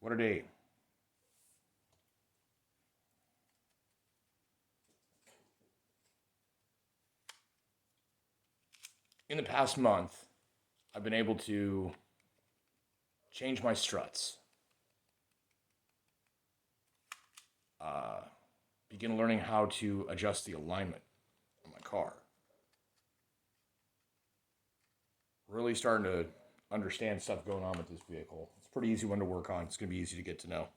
What a day. In the past month, I've been able to change my struts, uh, begin learning how to adjust the alignment of my car. Really starting to understand stuff going on with this vehicle. It's a pretty easy one to work on. It's going to be easy to get to know.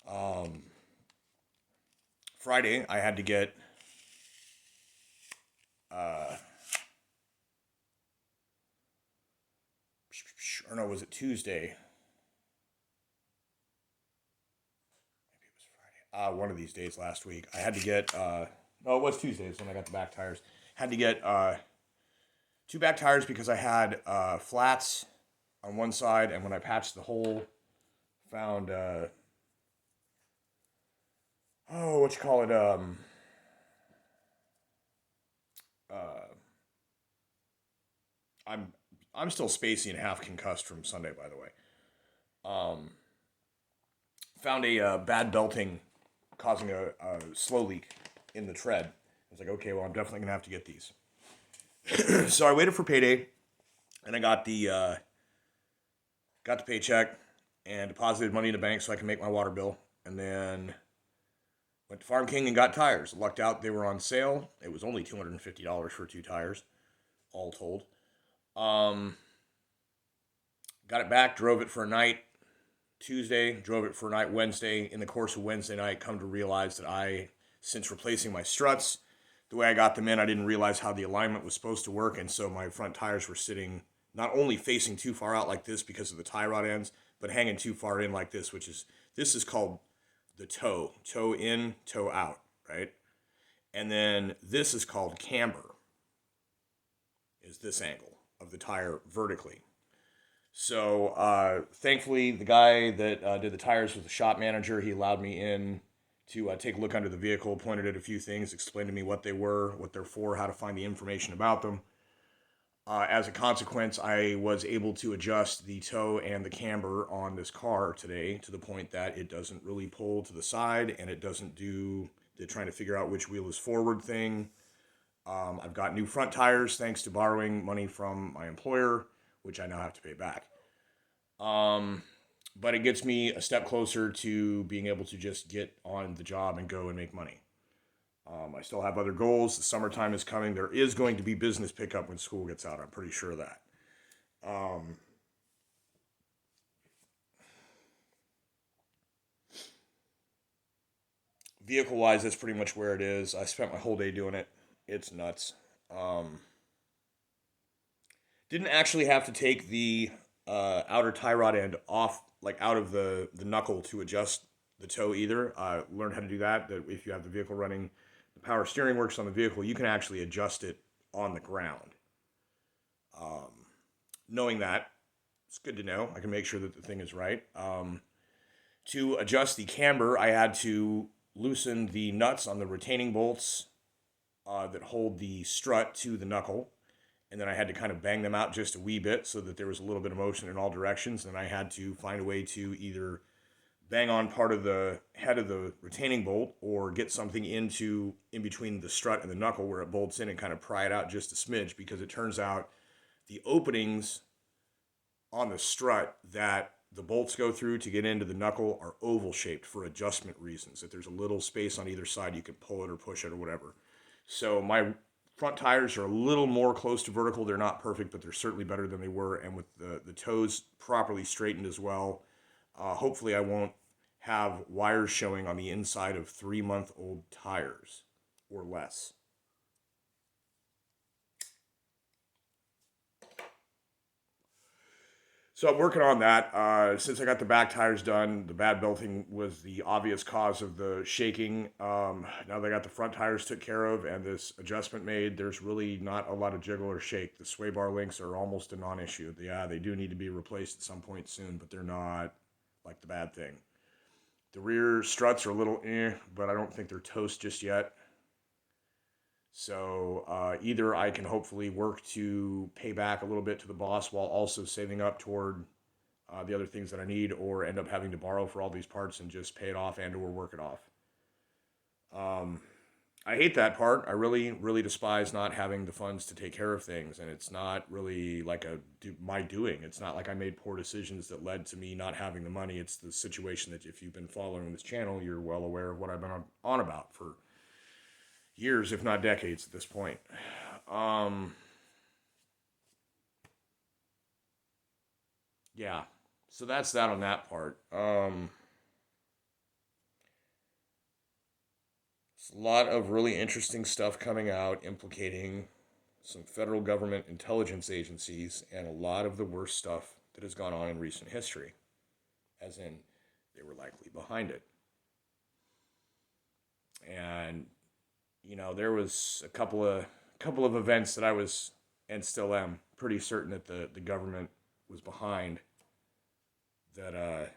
Um, Friday, I had to get, uh, or no, was it Tuesday? Maybe it was Friday. One of these days last week, I had to get. No, it was Tuesday. Is when I got the back tires. Had to get two back tires because I had flats on one side, and when I patched the hole, found what you call it uh, I'm I'm still spacey and half concussed from Sunday, by the way. Um, Found a bad belting causing a slow leak in the tread. I was like, okay, well, I'm definitely gonna have to get these. So I waited for payday, and I got the paycheck and deposited money in the bank so I can make my water bill, and then went to Farm King and got tires. Lucked out they were on sale. It was only $250 for two tires, all told. Um, Got it back, drove it for a night Tuesday, drove it for a night Wednesday. In the course of Wednesday night, come to realize that since replacing my struts, the way I got them in, I didn't realize how the alignment was supposed to work, and so my front tires were sitting not only facing too far out like this because of the tie rod ends, but hanging too far in like this is called the toe in, toe out, right? And then this is called camber, is this angle of the tire vertically. So thankfully, the guy that did the tires was the shop manager. He allowed me in to take a look under the vehicle, pointed at a few things, explained to me what they were, what they're for, how to find the information about them. As a consequence, I was able to adjust the toe and the camber on this car today to the point that it doesn't really pull to the side and it doesn't do the trying to figure out which wheel is forward thing. I've got new front tires thanks to borrowing money from my employer, which I now have to pay back. Um, but it gets me a step closer to being able to just get on the job and go and make money. I still have other goals. The summertime is coming. There is going to be business pickup when school gets out. I'm pretty sure of that. Um, Vehicle wise, that's pretty much where it is. I spent my whole day doing it. It's nuts. Um, didn't actually have to take the outer tie rod end off, like out of the knuckle to adjust the toe either. Learned how to do that. That if you have the vehicle running, the power steering works on the vehicle, you can actually adjust it on the ground. Um, Knowing that, it's good to know. I can make sure that the thing is right. To adjust the camber, I had to loosen the nuts on the retaining bolts that hold the strut to the knuckle. And then I had to kind of bang them out just a wee bit so that there was a little bit of motion in all directions. And I had to find a way to either bang on part of the head of the retaining bolt or get something in between the strut and the knuckle where it bolts in and kind of pry it out just a smidge, because it turns out the openings on the strut that the bolts go through to get into the knuckle are oval shaped for adjustment reasons. If there's a little space on either side, you can pull it or push it or whatever. So my front tires are a little more close to vertical. They're not perfect, but they're certainly better than they were. And with the toes properly straightened as well, hopefully I won't have wires showing on the inside of 3-month-old tires or less. So I'm working on that. Since I got the back tires done, the bad belting was the obvious cause of the shaking. Now that I got the front tires took care of and this adjustment made, there's really not a lot of jiggle or shake. The sway bar links are almost a non-issue. Yeah, they do need to be replaced at some point soon, but they're not like the bad thing. The rear struts are a little but I don't think they're toast just yet. So either I can hopefully work to pay back a little bit to the boss while also saving up toward the other things that I need, or end up having to borrow for all these parts and just pay it off and or work it off. Um, I hate that part. I really, really despise not having the funds to take care of things, and it's not really like my doing. It's not like I made poor decisions that led to me not having the money. It's the situation that if you've been following this channel, you're well aware of what I've been on about for years, if not decades, at this point. Um, yeah, so that's that on that part. It's a lot of really interesting stuff coming out implicating some federal government intelligence agencies and a lot of the worst stuff that has gone on in recent history, as in they were likely behind it. And there was a couple of events that I was and still am pretty certain that the government was behind. That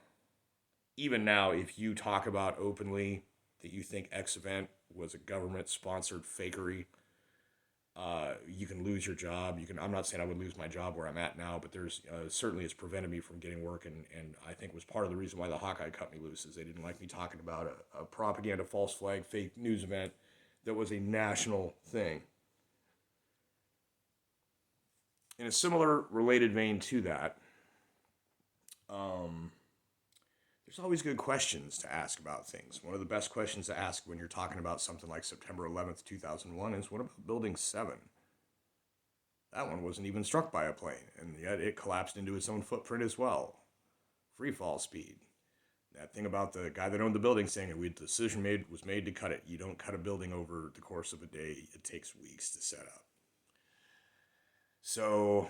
even now, if you talk about openly that you think X event was a government sponsored fakery, you can lose your job. You can. I'm not saying I would lose my job where I'm at now, but there's certainly has prevented me from getting work, and I think was part of the reason why the Hawkeye cut me loose is they didn't like me talking about a propaganda, false flag, fake news event that was a national thing. In a similar related vein to that, um, there's always good questions to ask about things. One of the best questions to ask when you're talking about something like September 11th, 2001 is what about Building 7? That one wasn't even struck by a plane, and yet it collapsed into its own footprint as well. Free fall speed. That thing about the guy that owned the building saying the decision was made to cut it. You don't cut a building over the course of a day. It takes weeks to set up. So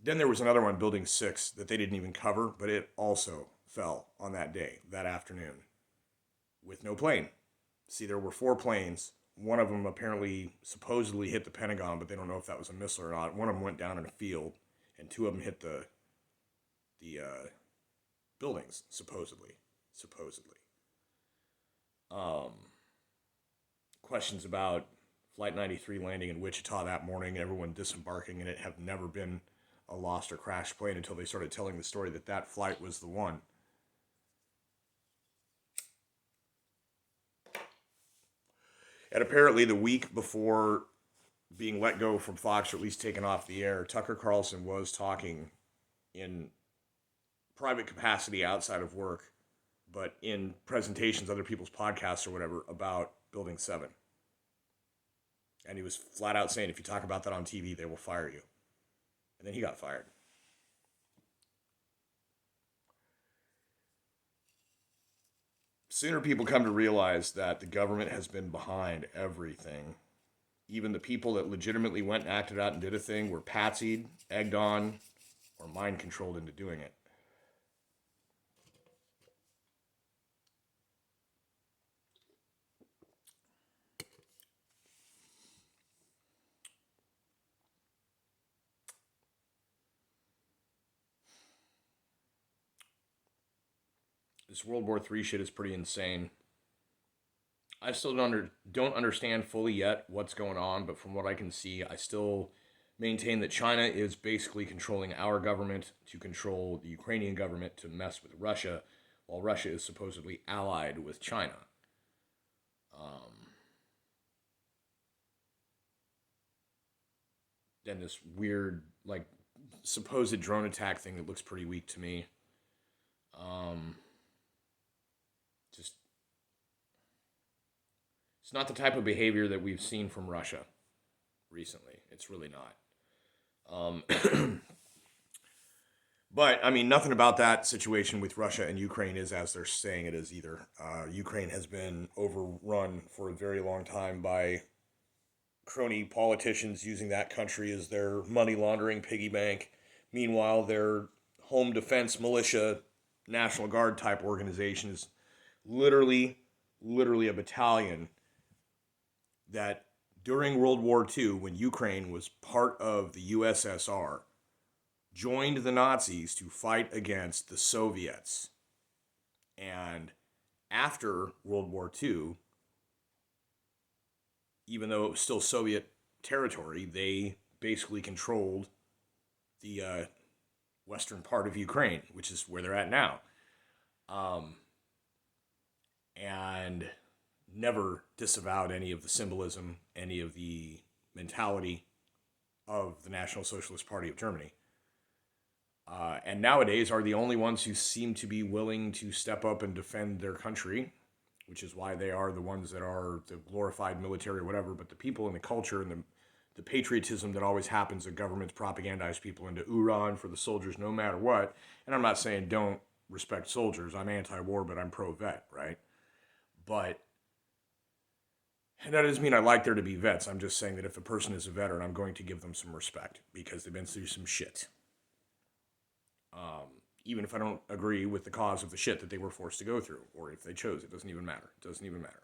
then there was another one, Building 6, that they didn't even cover, but it also fell on that day, that afternoon, with no plane. See, there were 4 planes. One of them apparently supposedly hit the Pentagon, but they don't know if that was a missile or not. One of them went down in a field, and 2 of them hit the buildings, supposedly. Supposedly. Um, Questions about Flight 93 landing in Wichita that morning, everyone disembarking in it, have never been a lost or crashed plane until they started telling the story that that flight was the one. And apparently, the week before being let go from Fox, or at least taken off the air, Tucker Carlson was talking in private capacity outside of work, but in presentations, other people's podcasts or whatever, about Building 7. And he was flat out saying, if you talk about that on TV, they will fire you. And then he got fired. Sooner people come to realize that the government has been behind everything. Even the people that legitimately went and acted out and did a thing were patsied, egged on, or mind controlled into doing it. This World War III shit is pretty insane. I still don't understand fully yet what's going on, but from what I can see, I still maintain that China is basically controlling our government to control the Ukrainian government to mess with Russia, while Russia is supposedly allied with China. Um, then this weird, like, supposed drone attack thing that looks pretty weak to me. Um, just It's not the type of behavior that we've seen from Russia recently. It's really not. But I mean, nothing about that situation with Russia and Ukraine is as they're saying it is either. Ukraine has been overrun for a very long time by crony politicians using that country as their money laundering piggy bank. Meanwhile, their home defense militia, National Guard type organization is literally, literally a battalion that during World War II, when Ukraine was part of the USSR, joined the Nazis to fight against the Soviets. And after World War II, even though it was still Soviet territory, they basically controlled the western part of Ukraine, which is where they're at now. Um, and never disavowed any of the symbolism, any of the mentality of the National Socialist Party of Germany. And nowadays are the only ones who seem to be willing to step up and defend their country, which is why they are the ones that are the glorified military or whatever. But the people and the culture and the patriotism that always happens, that governments propagandize people into hoorah for the soldiers no matter what. And I'm not saying don't respect soldiers. I'm anti-war, but I'm pro-vet, right? But and that doesn't mean I like there to be vets. I'm just saying that if a person is a veteran, I'm going to give them some respect because they've been through some shit. Even if I don't agree with the cause of the shit that they were forced to go through, or if they chose, it doesn't even matter. It doesn't even matter.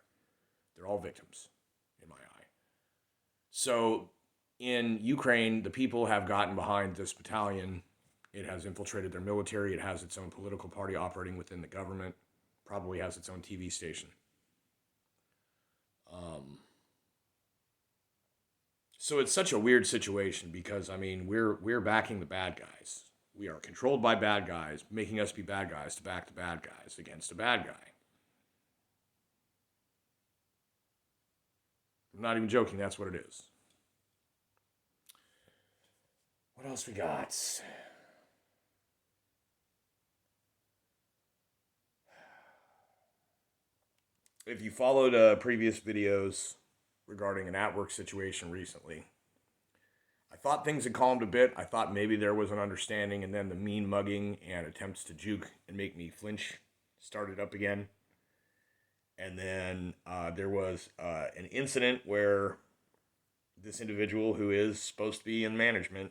They're all victims, in my eye. So, in Ukraine, the people have gotten behind this battalion. It has infiltrated their military. It has its own political party operating within the government. Probably has its own TV station. So it's such a weird situation because I mean we're backing the bad guys. We are controlled by bad guys, making us be bad guys to back the bad guys against a bad guy. I'm not even joking, that's what it is. What else we got? If you followed previous videos regarding an at-work situation recently, I thought things had calmed a bit. I thought maybe there was an understanding, and then the mean mugging and attempts to juke and make me flinch started up again. And then there was an incident where this individual who is supposed to be in management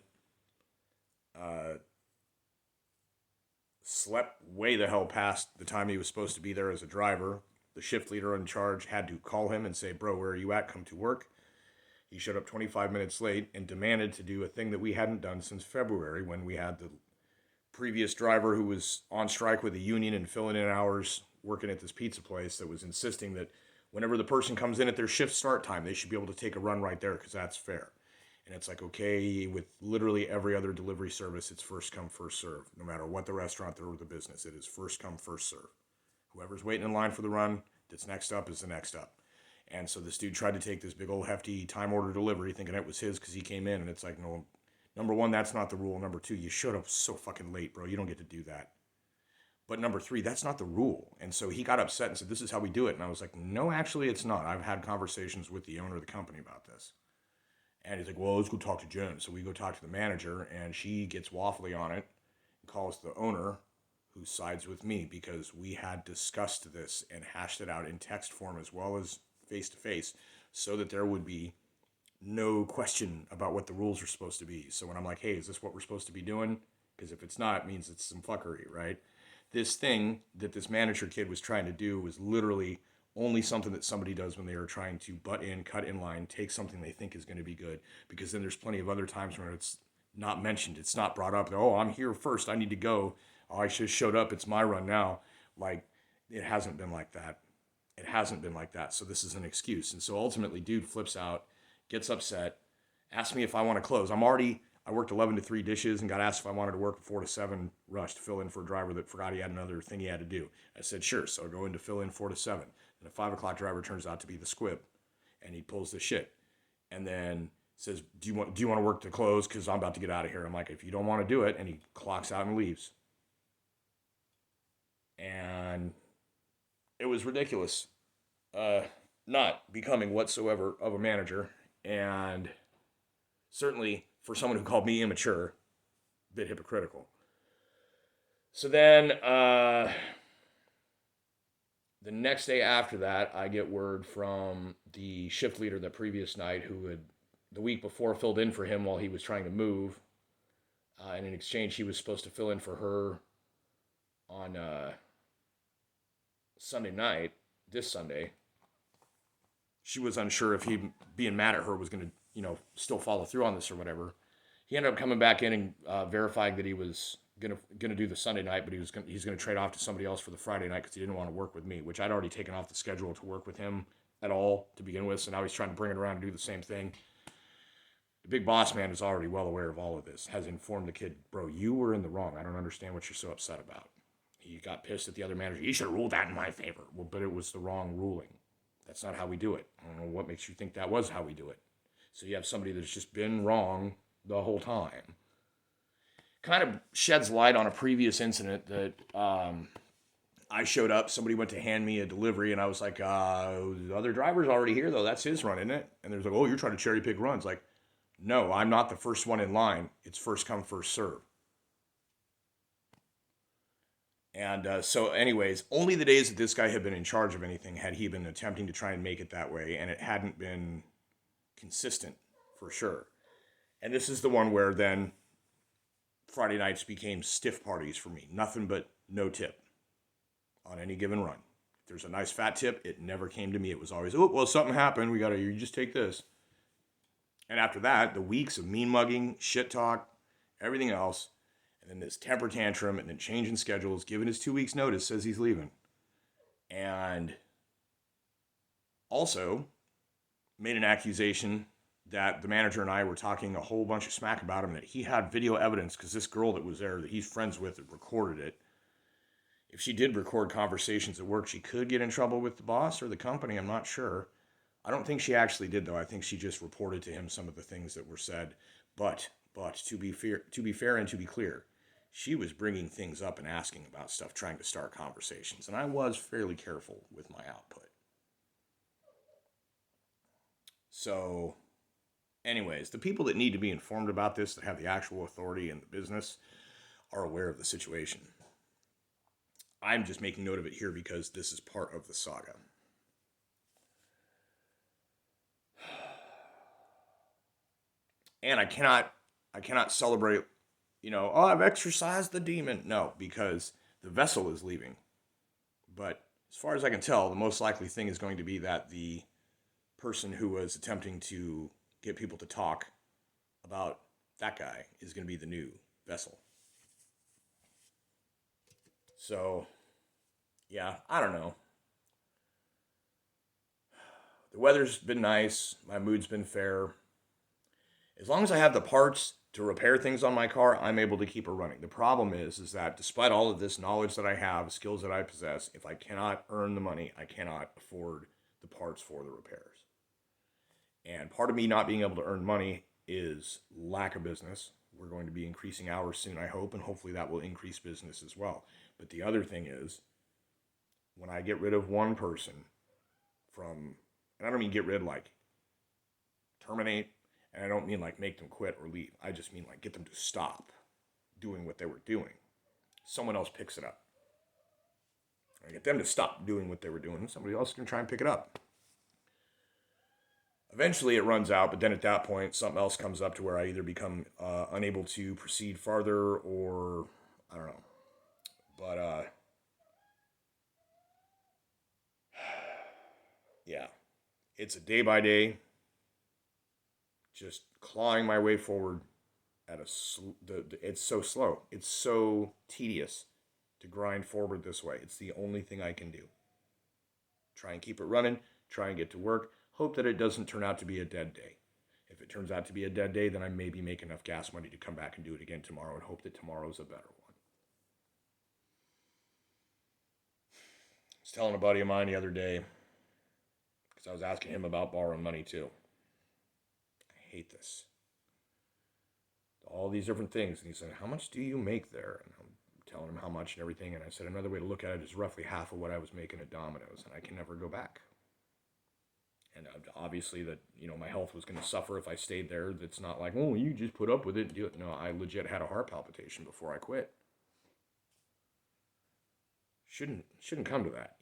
slept way the hell past the time he was supposed to be there as a driver. The shift leader in charge had to call him and say, bro, where are you at? Come to work. He showed up 25 minutes late and demanded to do a thing that we hadn't done since February when we had the previous driver who was on strike with the union and filling in hours working at this pizza place that was insisting that whenever the person comes in at their shift start time, they should be able to take a run right there because that's fair. And it's like, okay, with literally every other delivery service, it's first come, first serve. No matter what the restaurant or the business, it is first come, first serve. Whoever's waiting in line for the run that's next up is the next up. And so this dude tried to take this big old hefty time order delivery thinking it was his because he came in. And it's like, no, number one, that's not the rule. Number two, you showed up so fucking late, bro. You don't get to do that. But number three, that's not the rule. And so he got upset and said, this is how we do it. And I was like, no, actually, it's not. I've had conversations with the owner of the company about this. And he's like, well, let's go talk to Jen. So we go talk to the manager, and she gets waffly on it and calls the owner, who sides with me, because we had discussed this and hashed it out in text form as well as face to face so that there would be no question about what the rules are supposed to be. So when I'm like, hey, is this what we're supposed to be doing? Because if it's not, it means it's some fuckery, right? This thing that this manager kid was trying to do was literally only something that somebody does when they are trying to butt in, cut in line, take something they think is going to be good. Because then there's plenty of other times when it's not mentioned. It's not brought up. Oh, I'm here first. I need to go. Oh, I just showed up. It's my run now. Like, it hasn't been like that. It hasn't been like that. So this is an excuse. And so ultimately, dude flips out, gets upset, asks me if I want to close. I worked 11 to 3 dishes and got asked if I wanted to work a 4 to 7 rush to fill in for a driver that forgot he had another thing he had to do. I said, sure. So I go in to fill in 4 to 7. And the 5 o'clock driver turns out to be the squib. And he pulls the shit. And then says, do you want to work to close? Because I'm about to get out of here. I'm like, if you don't want to do it. And he clocks out and leaves. And it was ridiculous. Not becoming whatsoever of a manager. And certainly for someone who called me immature, a bit hypocritical. So then the next day after that, I get word from the shift leader the previous night who had the week before filled in for him while he was trying to move. And in exchange, he was supposed to fill in for her on Sunday night, this Sunday. She was unsure if he being mad at her was going to, still follow through on this or whatever. He ended up coming back in and verifying that he was gonna do the Sunday night, but he's gonna trade off to somebody else for the Friday night because he didn't want to work with me, which I'd already taken off the schedule to work with him at all to begin with, so now he's trying to bring it around and do the same thing. The big boss man is already well aware of all of this, has informed the kid, bro, you were in the wrong. I don't understand what you're so upset about. He got pissed at the other manager. You should have ruled that in my favor. Well, but it was the wrong ruling. That's not how we do it. I don't know what makes you think that was how we do it. So you have somebody that's just been wrong the whole time. Kind of sheds light on a previous incident that I showed up. Somebody went to hand me a delivery, and I was like, the other driver's already here, though. That's his run, isn't it? And there's like, oh, you're trying to cherry pick runs. Like, no, I'm not the first one in line. It's first come, first serve. And so, anyways, only the days that this guy had been in charge of anything had he been attempting to try and make it that way, and it hadn't been consistent for sure. And this is the one where then Friday nights became stiff parties for me. Nothing but no tip on any given run. If there's a nice fat tip, it never came to me. It was always, oh, well, something happened. You just take this. And after that, the weeks of mean mugging, shit talk, everything else, and then this temper tantrum, and then changing schedules, giving his 2 weeks notice, says he's leaving. And also made an accusation that the manager and I were talking a whole bunch of smack about him, that he had video evidence because this girl that was there that he's friends with had recorded it. If she did record conversations at work, she could get in trouble with the boss or the company. I'm not sure. I don't think she actually did, though. I think she just reported to him some of the things that were said. But to be fair and to be clear, she was bringing things up and asking about stuff, trying to start conversations. And I was fairly careful with my output. So, anyways, the people that need to be informed about this, that have the actual authority in the business, are aware of the situation. I'm just making note of it here because this is part of the saga. And I cannot celebrate, oh, I've exorcised the demon. No, because the vessel is leaving. But as far as I can tell, the most likely thing is going to be that the person who was attempting to get people to talk about that guy is going to be the new vessel. So, yeah, I don't know. The weather's been nice. My mood's been fair. As long as I have the parts to repair things on my car, I'm able to keep it running. The problem is that despite all of this knowledge that I have, skills that I possess, if I cannot earn the money, I cannot afford the parts for the repairs. And part of me not being able to earn money is lack of business. We're going to be increasing hours soon, I hope, and hopefully that will increase business as well. But the other thing is, when I get rid of one person from, and I don't mean get rid like terminate, and I don't mean like make them quit or leave. I just mean like get them to stop doing what they were doing. Someone else picks it up. I get them to stop doing what they were doing. Somebody else can try and pick it up. Eventually it runs out, but then at that point, something else comes up to where I either become unable to proceed farther or I don't know. But, yeah, it's a day by day, just clawing my way forward at it's so slow. It's so tedious to grind forward this way. It's the only thing I can do. Try and keep it running, try and get to work, hope that it doesn't turn out to be a dead day. If it turns out to be a dead day, then I maybe make enough gas money to come back and do it again tomorrow and hope that tomorrow's a better one. I was telling a buddy of mine the other day, because I was asking him about borrowing money too. I hate this. All these different things. And he said, how much do you make there? And I'm telling him how much and everything. And I said, another way to look at it is roughly half of what I was making at Domino's. And I can never go back. And obviously that, my health was going to suffer if I stayed there. It's not like, oh, you just put up with it and do it. No, I legit had a heart palpitation before I quit. Shouldn't come to that,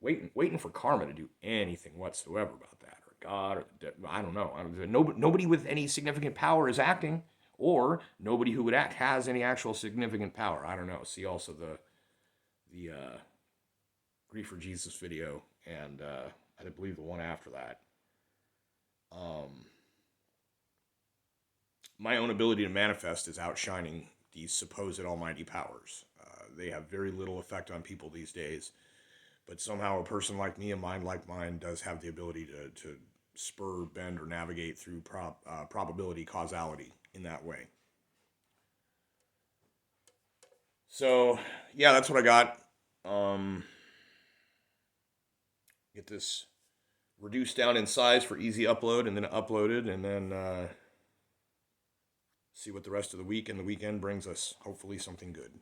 Waiting for karma to do anything whatsoever about that, or God, or I don't know. Nobody with any significant power is acting, or nobody who would act has any actual significant power. I don't know. See also the Grief for Jesus video, and I believe the one after that. My own ability to manifest is outshining these supposed almighty powers. They have very little effect on people these days But somehow a person like me, a mind like mine, does have the ability to spur, bend, or navigate through probability causality in that way. So, yeah, that's what I got. Get this reduced down in size for easy upload, and then uploaded, and then see what the rest of the week and the weekend brings us. Hopefully, something good.